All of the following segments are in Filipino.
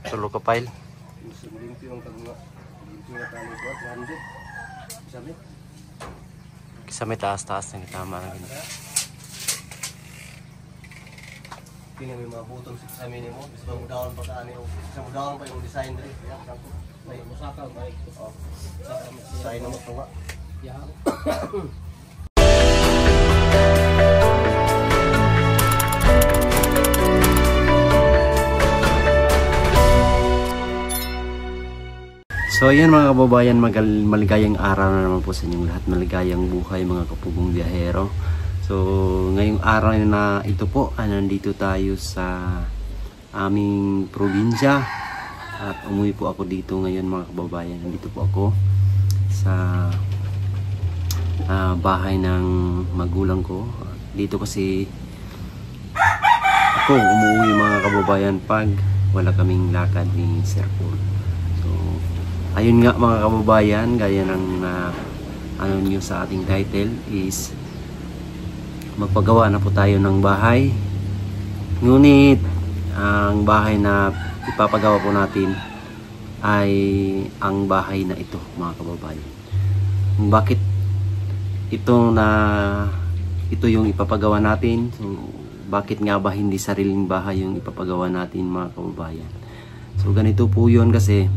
Tulo ka pile. Sa may taas-taas na tama na gina. Kini may mga butong sa amin mo, bisa mo down pa kaani o bisa mo down pa yung design diri. Ya, sako. May musaka balik to. Design mo to ba? Ya. So ayan mga kababayan, maligayang araw na naman po sa inyong lahat, maligayang buhay mga kapugong biyahero. So ngayong araw na ito po, nandito tayo sa aming probinsya at umuwi po ako dito ngayon mga kababayan. Nandito po ako sa bahay ng magulang ko. Dito kasi ako umuwi mga kababayan pag wala kaming lakad ni Sir Paul. Ayun nga mga kababayan, gaya ng ano nyo sa ating title is magpagawa na po tayo ng bahay. Ngunit ang bahay na ipapagawa po natin ay ang bahay na ito mga kababayan. Bakit ito yung ipapagawa natin? So, bakit nga ba hindi sariling bahay yung ipapagawa natin mga kababayan? So ganito po yun kasi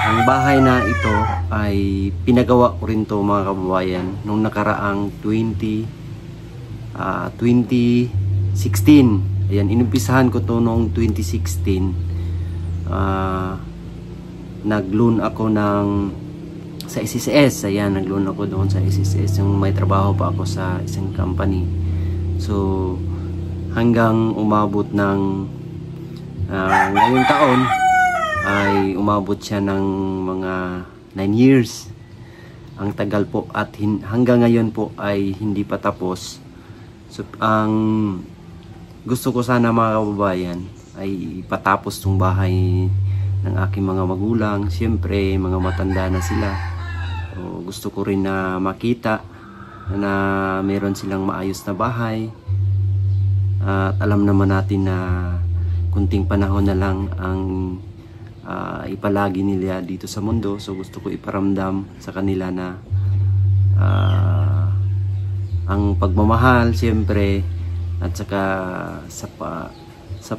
ang bahay na ito ay pinagawa ko rin to mga kababayan nung nakaraang 2016. Ayan, inumpisahan ko to noong 2016. Nag-loan ako sa SSS. Ayan, nag-loan ako doon sa SSS. Yung may trabaho pa ako sa isang company. So, hanggang umabot ng ngayong taon ay umabot siya ng mga 9 years. Ang tagal po at hanggang ngayon po ay hindi pa tapos. So, ang gusto ko sana mga kababayan ay ipatapos tong bahay ng aking mga magulang. Siyempre, mga matanda na sila. So, gusto ko rin na makita na meron silang maayos na bahay. At alam naman natin na kunting panahon na lang ang ipalagi nila dito sa mundo. So gusto ko iparamdam sa kanila na ang pagmamahal siyempre at saka sa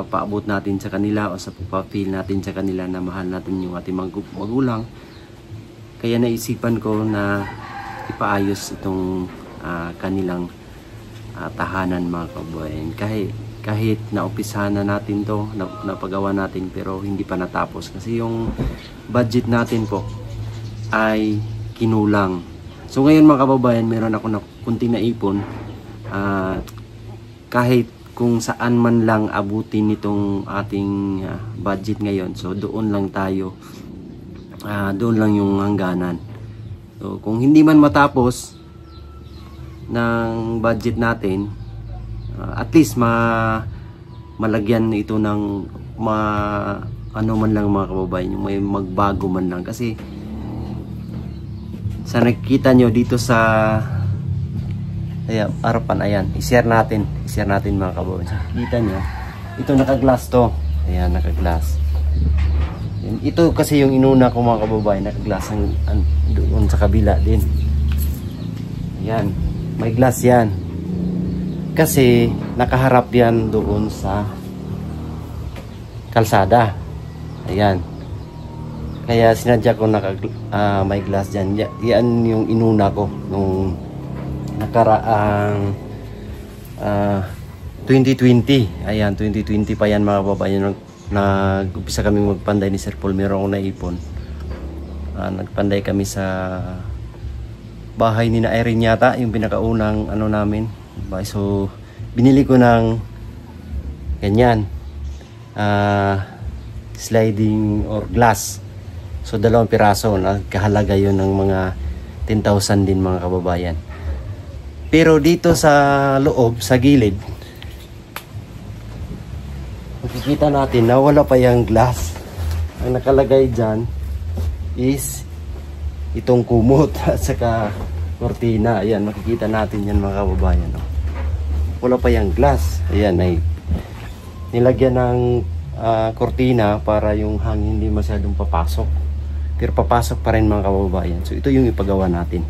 paabot natin sa kanila o sa pagpa-feel natin sa kanila na mahal natin yung ating magulang. Kaya naisipan ko na ipaayos itong kanilang tahanan mga kababayan. Kahit naumpisahan na natin to, napagawa natin pero hindi pa natapos kasi yung budget natin po ay kinulang. So ngayon mga kababayan, meron ako na kunting naipon. Kahit kung saan man lang abutin nitong ating budget ngayon, so doon lang tayo, doon lang yung hangganan. So kung hindi man matapos ng budget natin, at least malagyan ito ng ano man lang mga kababayan, yung may magbago man lang. Kasi sa nakikita nyo dito sa harapan, ayan, i-share natin mga kababayan. So, kita nyo, ito naka-glass to. Ayan, naka-glass. Ito kasi yung inuna ko mga kababayan, naka-glass doon sa kabila din. Ayan, may glass yan. Kasi nakaharap yan doon sa kalsada. Ayan. Kaya sinadya ko may glass dyan. Yan yung inuna ko nung nakaraang 2020. Ayan, 2020 pa yan mga kababayan. Nag-umpisa kami magpanday ni Sir Paul. Meron akong naipon. Nagpanday kami sa bahay ni na Irene yata. Yung pinakaunang ano namin. So binili ko ng ganyan sliding or glass. So 2 piraso, nagkahalaga yun ng mga 10,000 din mga kababayan. Pero dito sa loob, sa gilid, makikita natin na wala pa yung glass. Ang nakalagay dyan is itong kumot at saka kortina. Ayan, makikita natin yan mga kababayan. Wala pa yung glass. Ayan, ay nilagyan ng kortina para yung hangin hindi masyadong papasok. Pero papasok pa rin mga kababayan. So ito yung ipagawa natin.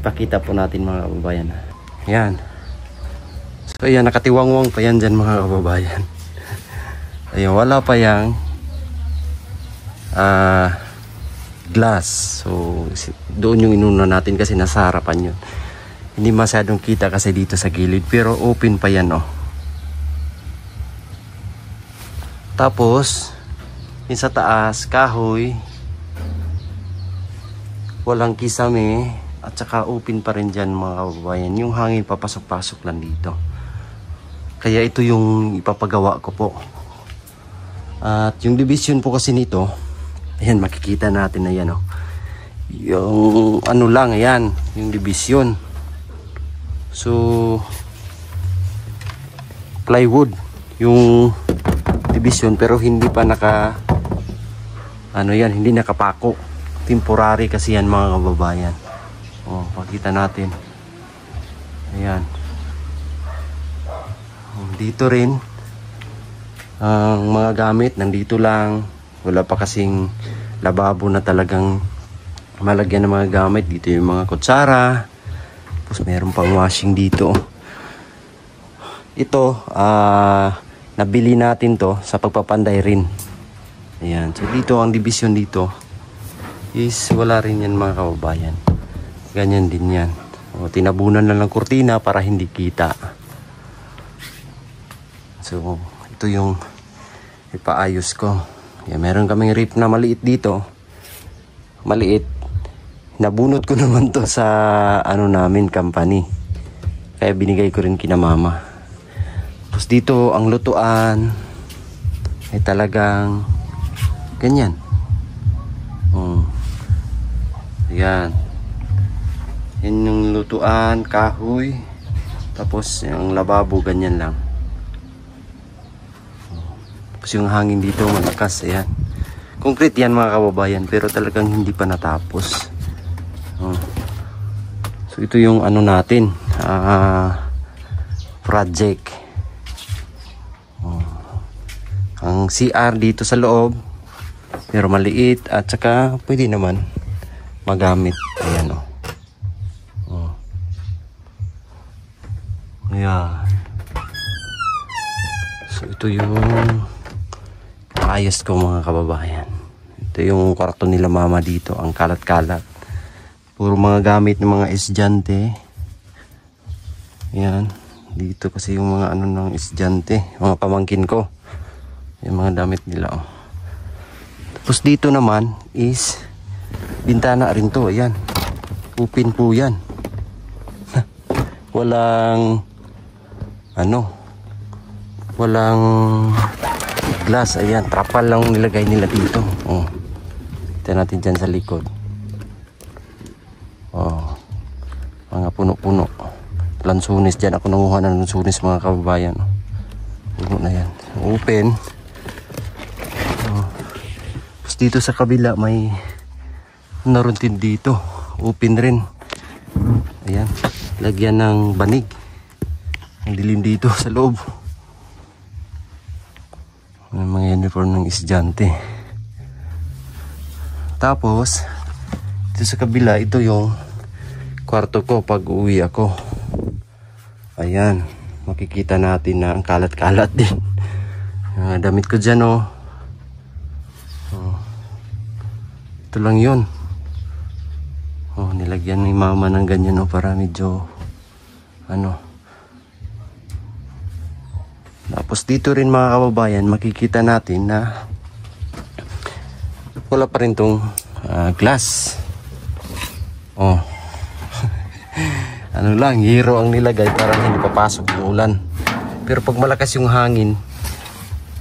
Ipakita po natin mga kababayan. Ayan. So ayan, nakatiwangwang pa yan dyan mga kababayan. Ayan, wala pa yung glass. So doon yung inuna natin kasi nasa harapan yun. Hindi masyadong kita kasi dito sa gilid. Pero open pa yan, oh. Tapos yung sa taas, kahoy, walang kisame, at saka open pa rin dyan mga kababayan. Yung hangin papasok-pasok lang dito. Kaya ito yung ipapagawa ko po. At yung division po kasi nito, ayan, makikita natin na yan, oh. Yung ano lang, ayan, yung division. So plywood yung division, pero hindi pa hindi nakapako. Temporary kasi yan mga kababayan. Oh, pakita natin. Ayan. Dito rin ang mga gamit nandito lang. Wala pa kasing lababo na talagang malagyan ng mga gamit. Dito yung mga kutsara. Tapos meron pang washing dito. Ito, nabili natin to sa pagpapanday rin. Ayan. So dito, ang division dito is wala rin yan mga kababayan. Ganyan din yan. O, tinabunan na lang kurtina para hindi kita. So ito yung ipaayos ko. Ayan, meron kaming rip na maliit dito. Maliit. Nabunot ko naman to sa namin company. Kaya binigay ko rin kina mama. Tapos dito ang lutuan ay talagang ganyan. Yan. Yan yung lutuan, kahoy. Tapos yung lababo ganyan lang. Tapos yung hangin dito malakas. Ayan. Concrete yan mga kababayan, pero talagang hindi pa natapos. So ito yung natin, project. Ang CR dito sa loob, pero maliit at saka pwede naman magamit. Ayan, ayan. So ito yung ayos ko mga kababayan. Ito yung kwarto nila mama dito, ang kalat-kalat. Puro mga gamit ng mga estudyante. Yan. Dito kasi yung mga ng estudyante. Mga pamangkin ko. Yung mga damit nila. Oh. Tapos dito naman is bintana rin to. Ayan. Open po yan. Walang walang glass. Ayan. Trapal lang nilagay nila dito. Oh. Ito natin dyan sa likod. Oh, mga puno-puno. Lansunis dyan. Ako nanguha ng lansunis mga kababayan. Puno na yan. Open. Oh. Tapos dito sa kabila may naroon din dito. Open rin. Ayan. Lagyan ng banig. Ang dilim dito sa loob. May mga uniform ng estudyante. Tapos dito sa kabila, ito yung kwarto ko pag uwi ako. Ayan, makikita natin na ang kalat-kalat din. Damit ko dyan, oh. Ito lang yun. Oh, nilagyan ni mama ng ganyan, oh, para medyo Tapos dito rin mga kababayan, makikita natin na wala pa rin tong glass. Oh. Lang, hero ang nilagay para hindi papasok yung ulan. Pero pag malakas yung hangin,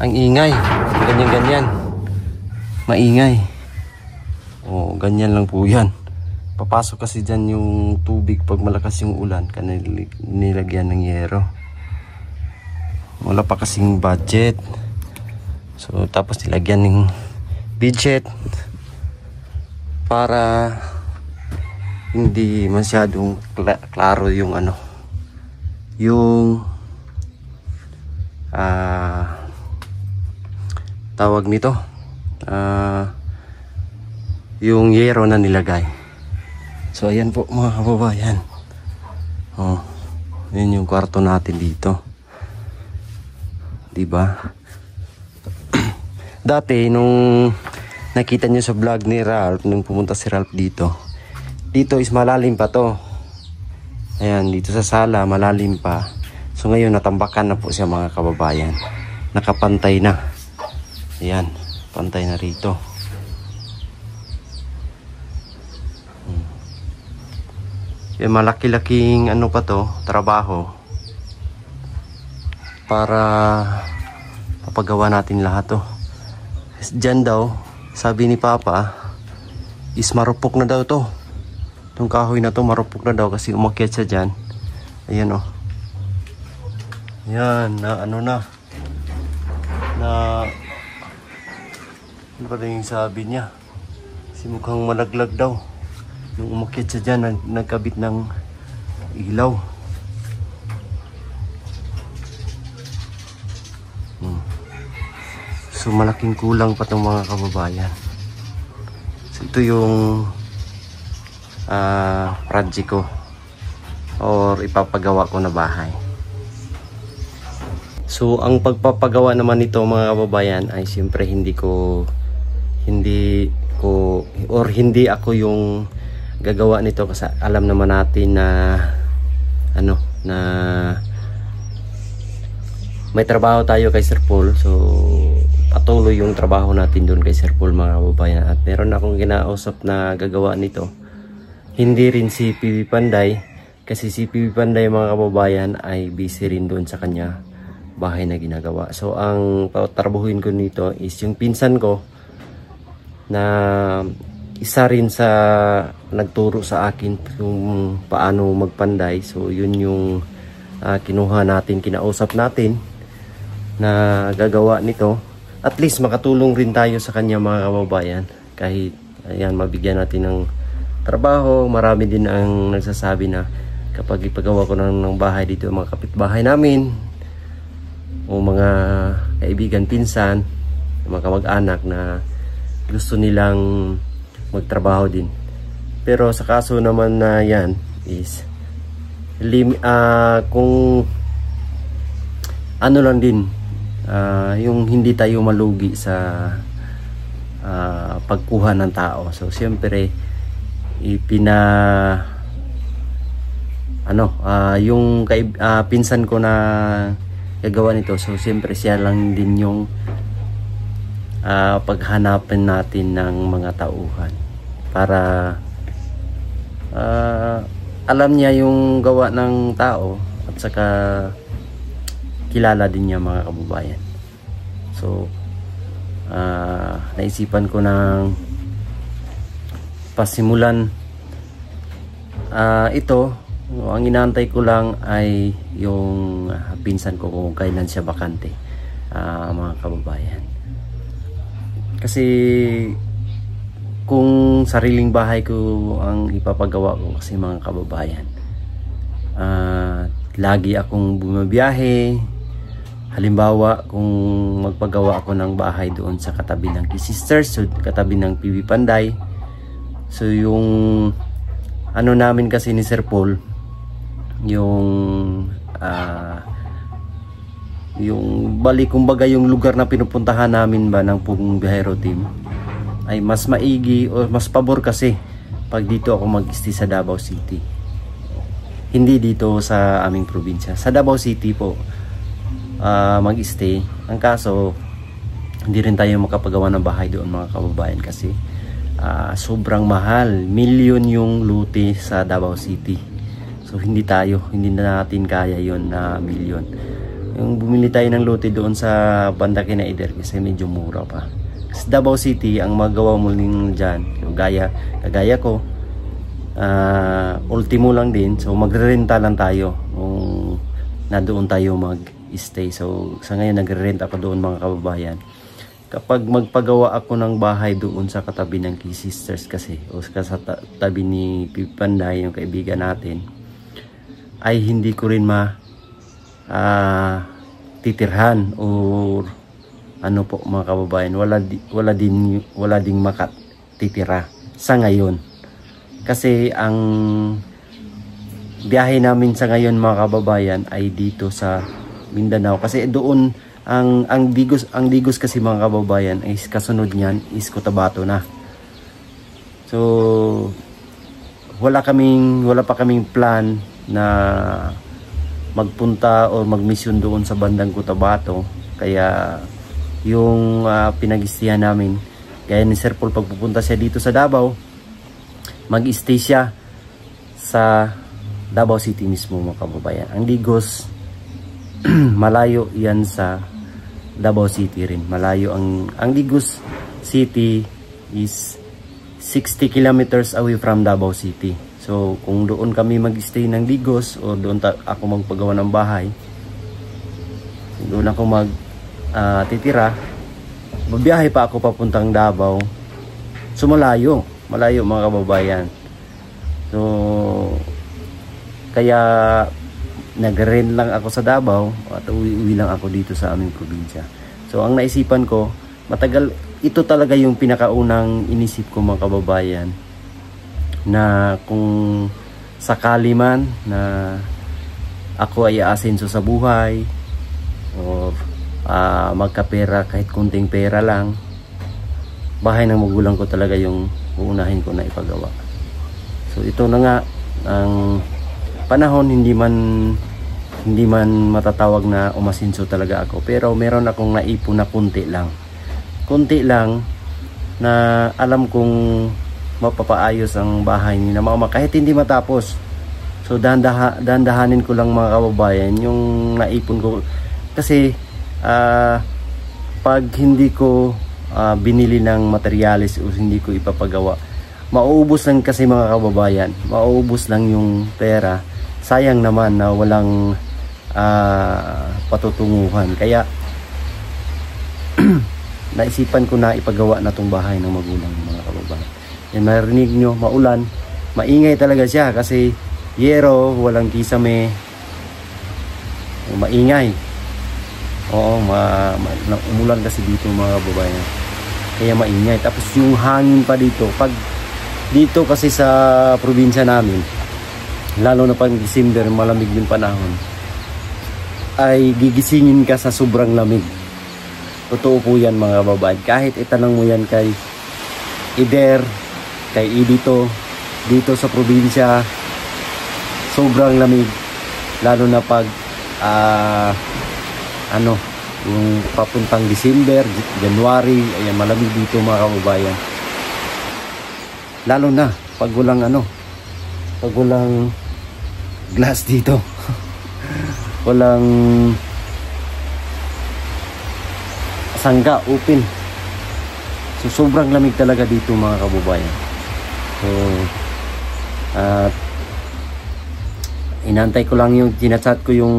ang ingay. Ganyan-ganyan. Maingay. Oh, ganyan lang po yan. Papasok kasi dyan yung tubig pag malakas yung ulan. Kaya nilagyan ng yero. Wala pa kasing budget. So, tapos nilagyan ng budget para hindi masyadong klaro yung tawag nito, yung yero na nilagay. So ayan po mga kababayan. Oh, yun yung kwarto natin dito. Diba? Dati nung nakita nyo sa vlog ni Ralph, nung pumunta si Ralph dito, dito is malalim pa to. Ayan, dito sa sala malalim pa. So ngayon natambakan na po siya mga kababayan. Nakapantay na. Ayan, pantay na rito. Yan, malaki-laking ano pa to, trabaho para papagawa natin lahat to. Diyan daw, sabi ni Papa, is marupok na daw to. Itong kahoy na to marupok na daw kasi umakyat siya dyan. Ayan oh. Yan, na ano na ano pa rin yung sabi niya, kasi mukhang malaglag daw nung umakyat siya dyan, nagkabit ng ilaw. So malaking kulang pa itong mga kababayan. So ito yung project ko or ipapagawa ko na bahay. So ang pagpapagawa naman nito mga kababayan ay siyempre hindi ako yung gagawa nito, kasi alam naman natin na na may trabaho tayo kay Sir Paul. So patuloy yung trabaho natin doon kay Sir Paul mga kababayan, at meron akong kinausap na gagawa nito. Hindi rin si PB Panday, kasi si PB Panday mga kababayan ay busy rin doon sa kanya bahay na ginagawa. So ang tatrabahuin ko nito is yung pinsan ko na isa rin sa nagturo sa akin kung paano magpanday. So yun yung kinuha natin, kinausap natin na gagawa nito. At least makatulong rin tayo sa kanya mga kababayan, kahit ayan, mabigyan natin ng trabaho. Marami din ang nagsasabi na kapag ipagawa ko ng bahay dito, mga kapitbahay namin o mga kaibigan, pinsan, mga kamag-anak na gusto nilang magtrabaho din. Pero sa kaso naman na yan is kung ano lang din, yung hindi tayo malugi sa pagkuha ng tao. So siyempre yung pinsan ko na gagawa nito, so siyempre siya lang din yung paghanapin natin ng mga tauhan para alam niya yung gawa ng tao at saka kilala din niya mga kababayan. So naisipan ko ng pasimulan ito. Ang inaantay ko lang ay yung pinsan ko kung kailan siya bakante, mga kababayan. Kasi kung sariling bahay ko ang ipapagawa ko, kasi mga kababayan, lagi akong bumabiyahe. Halimbawa kung magpagawa ako ng bahay doon sa katabi ng Sisters, so katabi ng PB Panday, so yung namin kasi ni Sir Paul, yung balik kumbaga yung lugar na pinupuntahan namin ba ng Pugong Biyahero Team ay mas maigi o mas pabor kasi pag dito ako mag-stay sa Davao City, hindi dito sa aming probinsya. Sa Davao City po mag-stay. Ang kaso hindi rin tayo makapagawa ng bahay doon mga kababayan, kasi sobrang mahal. Milyon yung luti sa Davao City. So hindi na natin kaya yon na milyon. Yung bumili tayo ng lote doon sa banda kina Eder kasi medyo mura pa. Sa Davao City, ang magawa mo din dyan, kagaya ko, ultimo lang din. So magre-renta lang tayo kung na doon tayo mag-stay. So sa ngayon nagre-rent ako doon mga kababayan. Kapag magpagawa ako ng bahay doon sa katabi ng Key Sisters kasi, o sa tabi ni Pipanday, yung kaibigan natin, ay hindi ko rin titirhan o ano po mga kababayan, wala ding makatitira sa ngayon. Kasi ang biyahe namin sa ngayon mga kababayan ay dito sa Mindanao, kasi doon ang Digos kasi mga kababayan ay kasunod niyan is Cotabato na. So wala pa kaming plan na magpunta o magmisyon doon sa bandang Cotabato. Kaya yung pinag-istayan namin, gaya ni Sir Paul, pag pupunta siya dito sa Davao, mag-stay siya sa Davao City mismo mga kababayan. Ang Digos malayo yan sa Davao City rin. Malayo ang Digos City is 60 kilometers away from Davao City. So kung doon kami mag-stay ng Digos o doon ako magpagawa ng bahay, doon ako titira, babiyahe pa ako papuntang Davao. So malayo mga kababayan. So kaya nag-rent lang ako sa Davao at uwi lang ako dito sa aming probinsya. So ang naisipan ko, ito talaga yung pinakaunang inisip ko mga kababayan, na kung sakali man na ako ay aasenso sa buhay o magkapera, kahit kunting pera lang, bahay ng magulang ko talaga yung uunahin ko na ipagawa. So ito na nga ang panahon, hindi man matatawag na umasenso talaga ako, pero meron akong naipon na kunti lang na alam kong mapapaayos ang bahay ni na mama kahit hindi matapos. So dahan-dahanin ko lang mga kababayan yung naipon ko, kasi pag hindi ko binili ng materyales o hindi ko ipapagawa, mauubos lang kasi mga kababayan, mauubos lang yung pera. Sayang naman na walang patutunguhan. Kaya naisipan ko na ipagawa na tong bahay ng magulang mga kababayan. Yan, marinig nyo, maulan, maingay talaga siya kasi yero, walang kisame, maingay. Oo, umulan kasi dito mga kababayan, kaya maingay. Tapos yung hangin pa dito, pag dito kasi sa probinsya namin, lalo na pag December, malamig yung panahon, ay gigisingin ka sa sobrang lamig. Totoo po yan mga kababayan. Kahit itanong mo yan kay Ider, kay Idito, dito sa probinsya, sobrang lamig. Lalo na pag yung papuntang December, January, ayan, malamig dito mga kababayan. Lalo na pag walang glass dito. Walang sangga, open. So sobrang lamig talaga dito mga kababayan. So inantay ko lang yung chinachat ko yung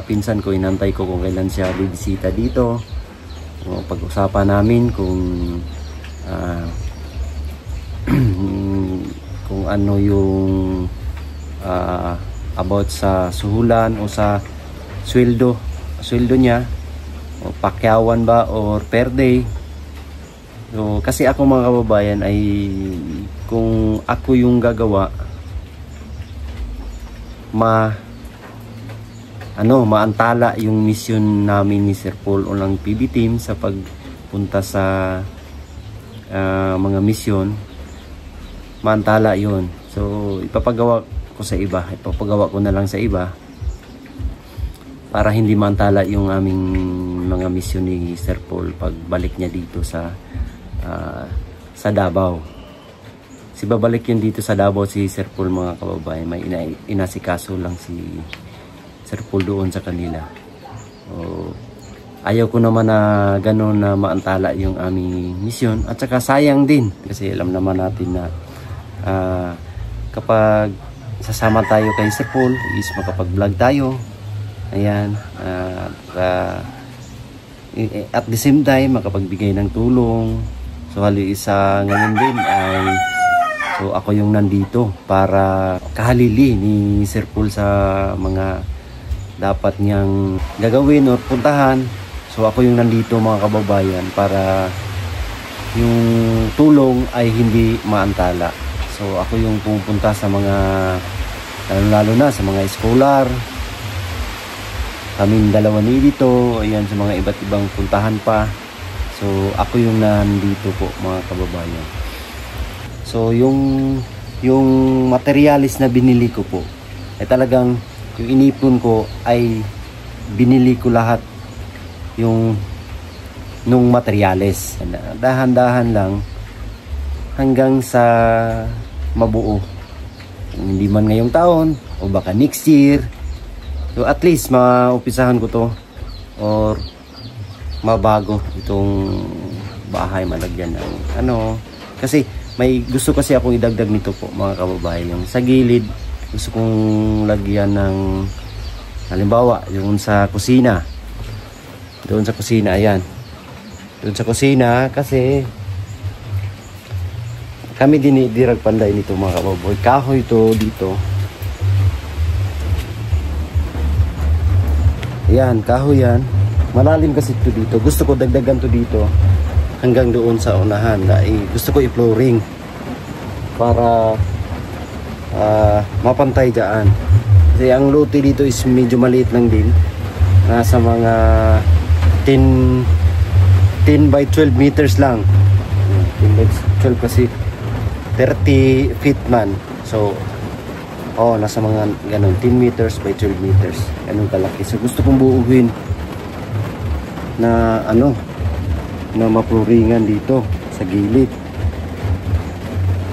pinsan ko, inantay ko kung kailan siya bibisita dito. So, pag-usapan namin kung kung ano yung about sa suhulan o sa sweldo niya, o pakyawan ba or per day. So kasi ako mga kababayan ay kung ako yung gagawa, maantala yung mission namin ni Sir Paul o ng PB team sa pagpunta sa mga mission, maantala yun. So ipapagawa ko na lang sa iba para hindi maantala yung aming mga mission ni Sir Paul pagbalik niya dito sa Davao. Si babalik yun dito sa Davao si Sir Paul mga kababayan, may inasikaso lang si Sir Paul doon sa kanila. So, ayaw ko naman na gano'n na maantala yung aming mission, at saka sayang din kasi alam naman natin na kapag sasama tayo kay Sir Paul is makapag-vlog tayo. Ayan, at the same time makapagbigay ng tulong. So hali isa ngayon din ay so ako yung nandito para kahalili ni Sir Paul sa mga dapat niyang gagawin o puntahan. So ako yung nandito mga kababayan para yung tulong ay hindi maantala. So ako yung pupunta sa mga lalo na sa mga scholar. Kaming dalawa ni dito, ayan, sa mga iba't ibang puntahan pa. So ako yung nandito po mga kababayan. So yung materialis na binili ko po ay talagang yung inipon ko ay binili ko lahat yung nung materialis. Dahan-dahan lang hanggang sa mabuo. Kung hindi man ngayong taon o baka next year. So at least maumpisahan ko to or mabago itong bahay, malagyan ng ano. Kasi may gusto kasi akong idagdag nito po mga kababayan. Yung sa gilid gusto kong lagyan ng halimbawa yung sa kusina. Doon sa kusina, ayan. Doon sa kusina kasi kami dirag panday nito mga kababoy. Kahoy to dito. Ayan, kahoy yan. Malalim kasi ito dito. Gusto ko dagdagan to dito hanggang doon sa unahan. Gusto ko i-flooring para mapantay dyan. Kasi ang lote dito is medyo maliit lang din. Nasa mga 10 by 12 meters lang. 10 by 12 kasi 30 feet man. So, nasa mga ganun, 10 meters by 12 meters. Ganun kalaki. So, gusto kong buuhin na na mapluringan dito sa gilid.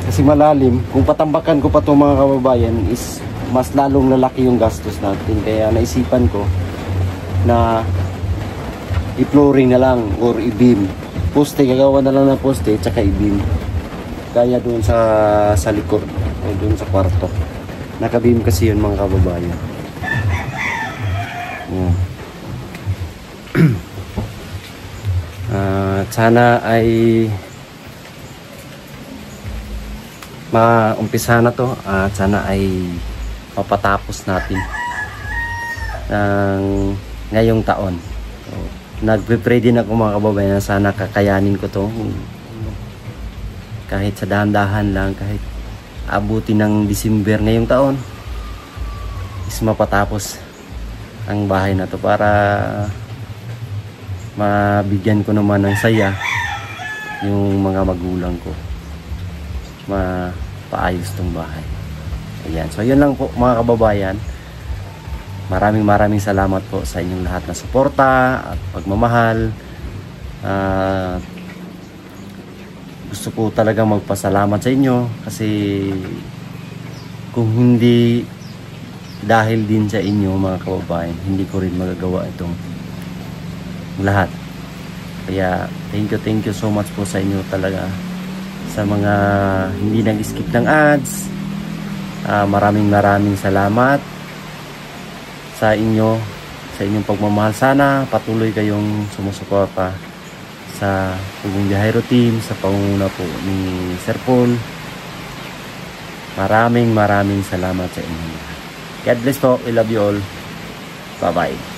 Kasi malalim. Kung patambakan ko pa itong mga kababayan is mas lalong lalaki yung gastos natin. Kaya naisipan ko na i-flooring na lang or i-beam. Poste, gagawa na lang ng poste tsaka i-beam. Kaya doon sa likod o doon sa kwarto. Naka-beam kasi yun mga kababayan. Sana ay maumpisa na to at sana ay mapatapos natin ng ngayong taon. So, nagpe-pray din ako mga kababayan na sana kakayanin ko to kahit sa dahan-dahan lang, kahit abutin ng December ngayong taon is mapatapos ang bahay na to para mabigyan ko naman ng saya yung mga magulang ko, mapaayos tong bahay. Ayan, so yun lang po mga kababayan. Maraming salamat po sa inyong lahat na suporta at pagmamahal. Gusto ko talaga magpasalamat sa inyo kasi kung hindi dahil din sa inyo mga kababayan, hindi ko rin magagawa itong lahat. Kaya thank you so much po sa inyo talaga, sa mga hindi nag-skip ng ads. Maraming salamat sa inyo, sa inyong pagmamahal. Sana patuloy kayong sumusuporta sa Tugong Biyahero Team, sa pangunguna po ni Sir Paul. Maraming salamat sa inyo. God bless po. I love you all. Bye bye.